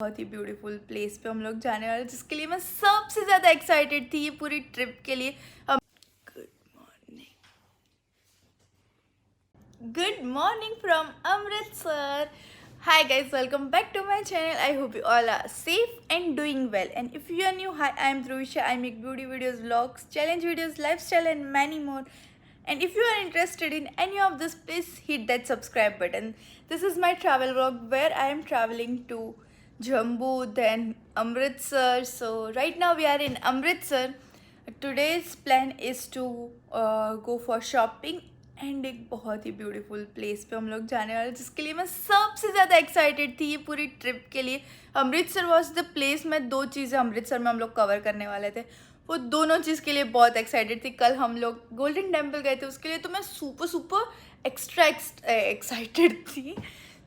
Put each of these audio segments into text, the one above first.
बहुत ही beautiful place पे हम लोग जाने वाले, जिसके लिए मैं सबसे ज़्यादा एक्साइटेड थी ये पूरी ट्रिप के लिए। हम good morning from Amritsar. Hi guys, welcome back to my channel. I hope you all are safe and doing well. And if you are new, hi, I am Dhruvisha. I make beauty videos, vlogs, challenge videos, lifestyle and many more. And if you are interested in any of this, please hit that subscribe button. This is my travel vlog where I am traveling to Jammu, then Amritsar. So right now we are in Amritsar. Today's plan is to go for shopping and एक बहुत ही beautiful place पे हम लोग जाने वाले, जिसके लिए मैं सबसे ज़्यादा एक्साइटेड थी ये पूरी ट्रिप के लिए। Amritsar was the place. मैं दो चीज़ें अमृतसर में हम लोग कवर करने वाले थे, वो दोनों चीज़ के लिए बहुत एक्साइटेड थी। कल हम लोग गोल्डन टेम्पल गए थे, उसके लिए तो मैं सुपर एक्स्ट्रा एक्साइटेड थी।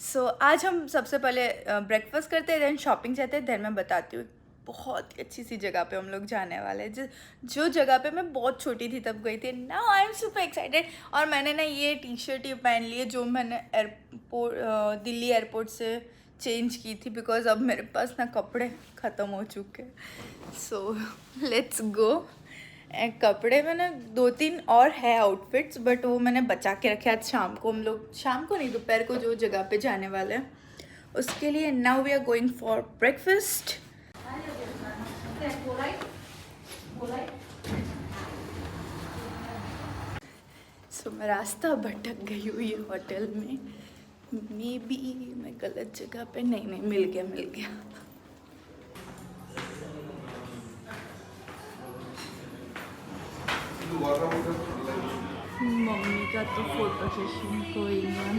सो आज हम सबसे पहले ब्रेकफास्ट करते हैं, देन शॉपिंग जाते हैं, देन मैं बताती हूँ। बहुत ही अच्छी सी जगह पे हम लोग जाने वाले हैं, जो जगह पे मैं बहुत छोटी थी तब गई थी। Now I am super excited. और मैंने ना ये टी शर्ट ही पहन ली है जो मैंने दिल्ली एयरपोर्ट से चेंज की थी, बिकॉज अब मेरे पास ना कपड़े ख़त्म हो चुके हैं। So let's go. कपड़े मैंने 2-3 और है आउटफिट्स, बट वो मैंने बचा के रखे आज शाम को। हम लोग शाम को नहीं, दोपहर को जो जगह पे जाने वाले हैं उसके लिए। Now we are going for breakfast. So मैं रास्ता भटक गई हुई है होटल में। मे बी मैं गलत जगह पे नहीं, मिल गया। मम्मी का तो photo session going on.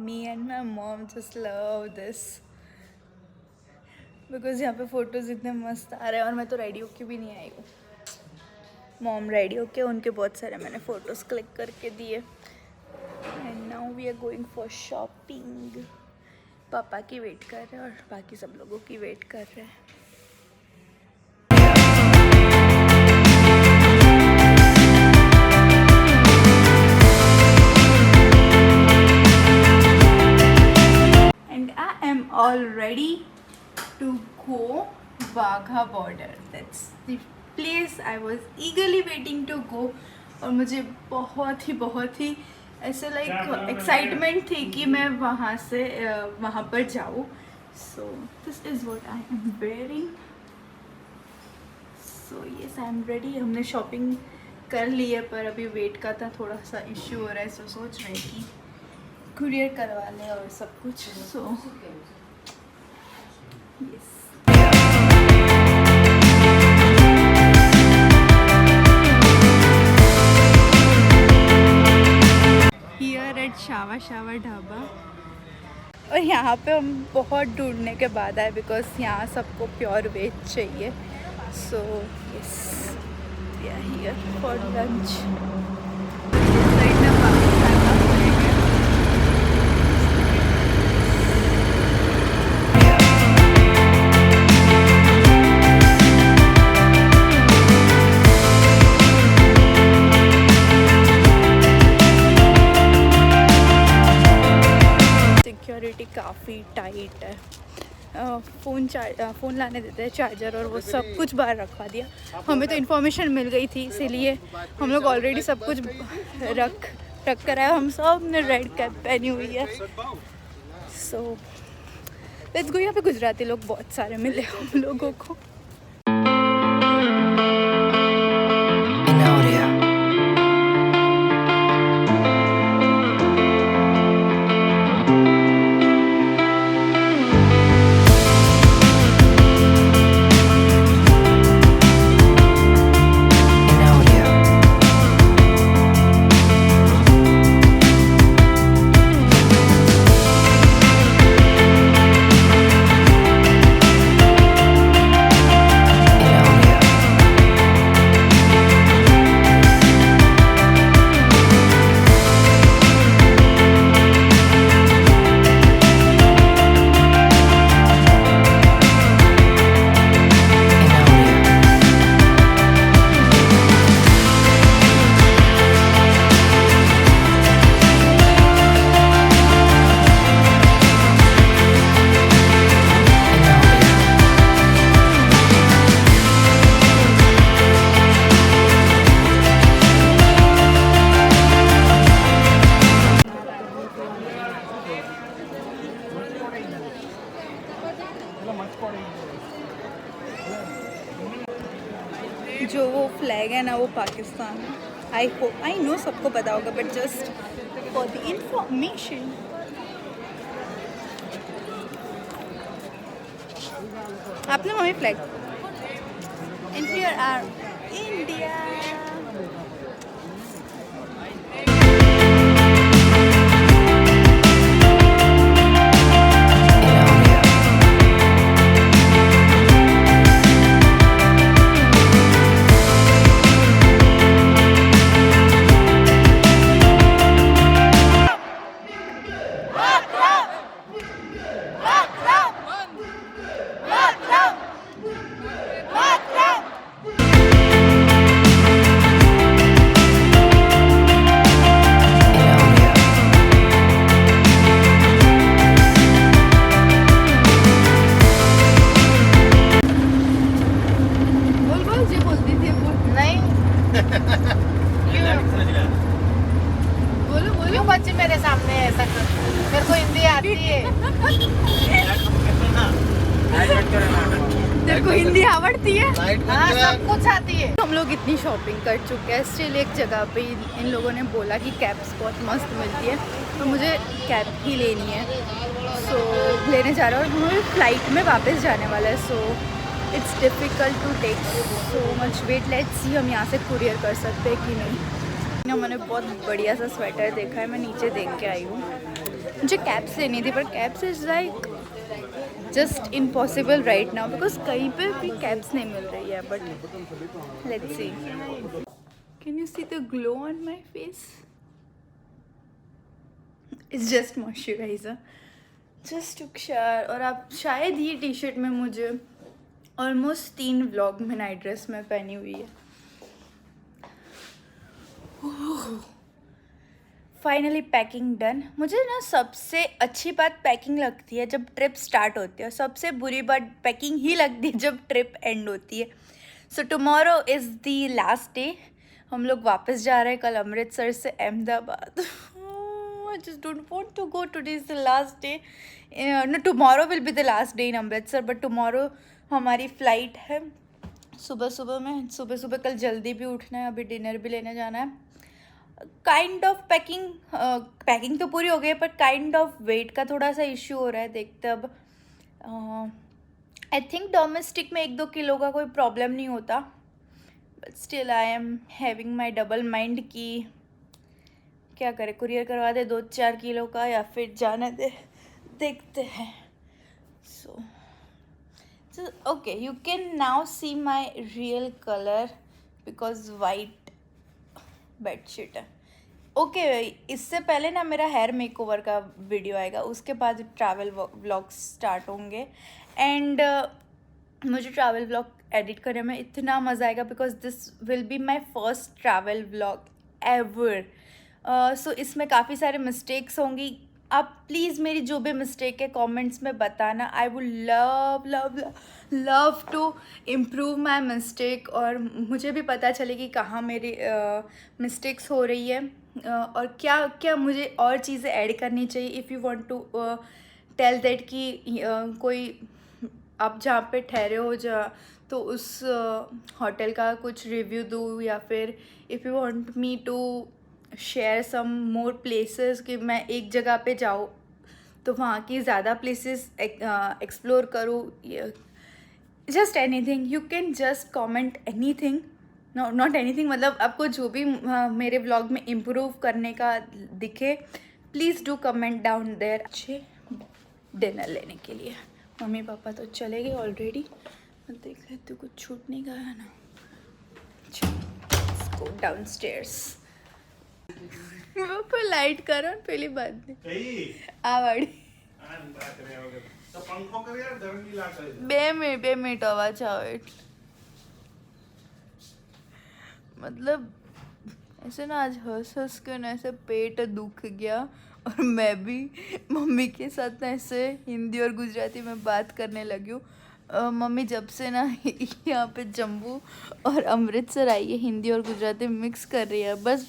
Me and my mom just love this, because यहाँ पे फ़ोटोज़ इतने मस्त आ रहे हैं। और मैं तो रेडी होके भी नहीं आई हूँ। मॉम रेडी होके, उनके बहुत सारे मैंने फ़ोटोज़ क्लिक करके दिए। And now we are going for shopping. पापा की वेट कर रहे हैं और बाकी सब लोगों की वेट कर रहे हैं। And I am all ready to go Wagha border. That's the place I was eagerly waiting to go. और मुझे बहुत ही ऐसे लाइक एक्साइटमेंट थी कि मैं वहाँ से वहाँ पर जाऊँ। So this is what I am wearing. So yes, I am ready. हमने शॉपिंग कर ली है, पर अभी वेट का था थोड़ा सा इश्यू हो रहा है। सो सोच रहे कि कुरियर करवा लें और सब कुछ। सो yes. Here at Shava dhaba. और यहाँ पे हम बहुत ढूंढने के बाद आए, बिकॉज यहाँ सबको प्योर वेज चाहिए। So yes, we are here for lunch. काफ़ी टाइट है। फ़ोन लाने देते हैं, चार्जर और वो सब कुछ बाहर रखवा दिया। हमें तो इन्फॉर्मेशन मिल गई थी, इसीलिए हम लोग ऑलरेडी सब कुछ रख कर आए। हम सब ने रेड कैप पहनी हुई है। So let's go. यहाँ पे गुजराती लोग बहुत सारे मिले हम लोगों को। जो वो फ्लैग है ना वो पाकिस्तान है। आई नो सबको पता होगा but just for the information. आपने mummy flag and here are India. बच्चे मेरे सामने ऐसा मेरे को हिंदी आती है। तेरे को हिंदी आवड़ती है? हाँ सब कुछ आती है। हम लोग इतनी शॉपिंग कर चुके हैं, स्टिल एक जगह पे इन लोगों ने बोला कि कैप्स बहुत मस्त मिलती है तो मुझे कैप ही लेनी है। सो लेने जा रहा हूँ और हमें फ्लाइट में वापस जाने वाला है। So it's difficult to take so much weight. Let's see हम यहाँ से कुरियर कर सकते हैं कि नहीं। मैंने बहुत बढ़िया सा स्वेटर देखा है, मैं नीचे देख के आई हूँ। मुझे कैप्स लेनी थी पर caps is like just impossible right now because कहीं पे भी कैप्स नहीं मिल रही है। But let's see. Can you see the glow on my face? It's just moisturiser, just took shower. और आप शायद ये टी शर्ट में मुझे ऑलमोस्ट 3 व्लॉग में नाइट ड्रेस में पहनी हुई है। Finally packing done. मुझे ना सबसे अच्छी बात पैकिंग लगती है जब ट्रिप स्टार्ट होती है, सबसे बुरी बात पैकिंग ही लगती है जब ट्रिप एंड होती है। So tomorrow is the last day. हम लोग वापस जा रहे हैं कल अमृतसर से Ahmedabad. I just don't want to go, today is the last day. No, tomorrow will be the last day in Amritsar but tomorrow हमारी फ़्लाइट है सुबह सुबह कल जल्दी भी उठना है, अभी डिनर भी लेने जाना है। काइंड ऑफ पैकिंग तो पूरी हो गई है पर काइंड ऑफ वेट का थोड़ा सा इश्यू हो रहा है। देखते अब आई थिंक डोमेस्टिक में 1-2 किलो का कोई प्रॉब्लम नहीं होता but still I am having my double mind कि क्या करें, कुरियर करवा दे 2-4 किलो का या फिर जाने दे, देखते हैं। So okay, you can now see my real colour because white bedsheet है। ओके, इससे पहले ना मेरा हेयर मेकओवर का वीडियो आएगा, उसके बाद ट्रैवल व्लॉग्स स्टार्ट होंगे। एंड मुझे ट्रैवल व्लॉग एडिट करने में इतना मज़ा आएगा because this will be my first travel vlog ever. So इसमें काफ़ी सारे मिस्टेक्स होंगी। आप प्लीज़ मेरी जो भी मिस्टेक है कमेंट्स में बताना। I would love love love to improve my mistake और मुझे भी पता चले कि कहाँ मेरी मिस्टेक्स हो रही है और क्या क्या मुझे और चीज़ें ऐड करनी चाहिए। If you want to tell that कि कोई आप जहाँ पे ठहरे हो तो उस होटल का कुछ रिव्यू दूँ, या फिर if you want me to share some more places कि मैं एक जगह पे जाऊँ तो वहाँ की ज़्यादा प्लेसेस एक्सप्लोर करूँ। Just anything, you can just comment anything, not anything मतलब आपको जो भी मेरे व्लॉग में इम्प्रूव करने का दिखे please do comment down there. अच्छे डिनर लेने के लिए मम्मी पापा तो चले गए ऑलरेडी, देख लेते कुछ छूट नहीं गया ना। चलो डाउन स्टेयर्स। पर लाइट करो पहली बात नहीं आवाड़ी 2 મિનિટ અવાજ આવે એટલે मतलब ऐसे ना आज हंस के ना ऐसे पेट दुख गया और मैं भी मम्मी के साथ ना ऐसे हिंदी और गुजराती में बात करने लगी हूँ। मम्मी जब से ना यहाँ पे जम्मू और अमृतसर आई है हिंदी और गुजराती मिक्स कर रही है, बस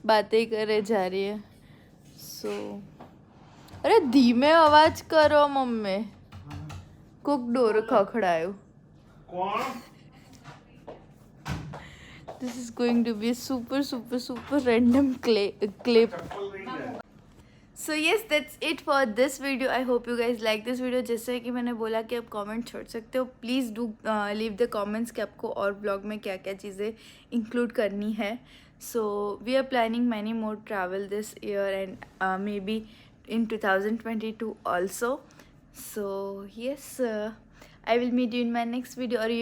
बातें करे जा रही है। अरे धीमे आवाज करो मम्मी, cooked हो रखा खड़ा है कौन This is going to be a super random clip. चप्पल नहीं है So yes, that's it for this video. I hope you guys like this video. जैसे कि मैंने बोला कि आप कमेंट छोड़ सकते हो. Please do leave the comments कि आपको और ब्लॉग में क्या क्या चीज़ें इंक्लूड करनी है. So we are planning many more travel this year and maybe in 2022 also. So yes, I will meet you in my next video. और ये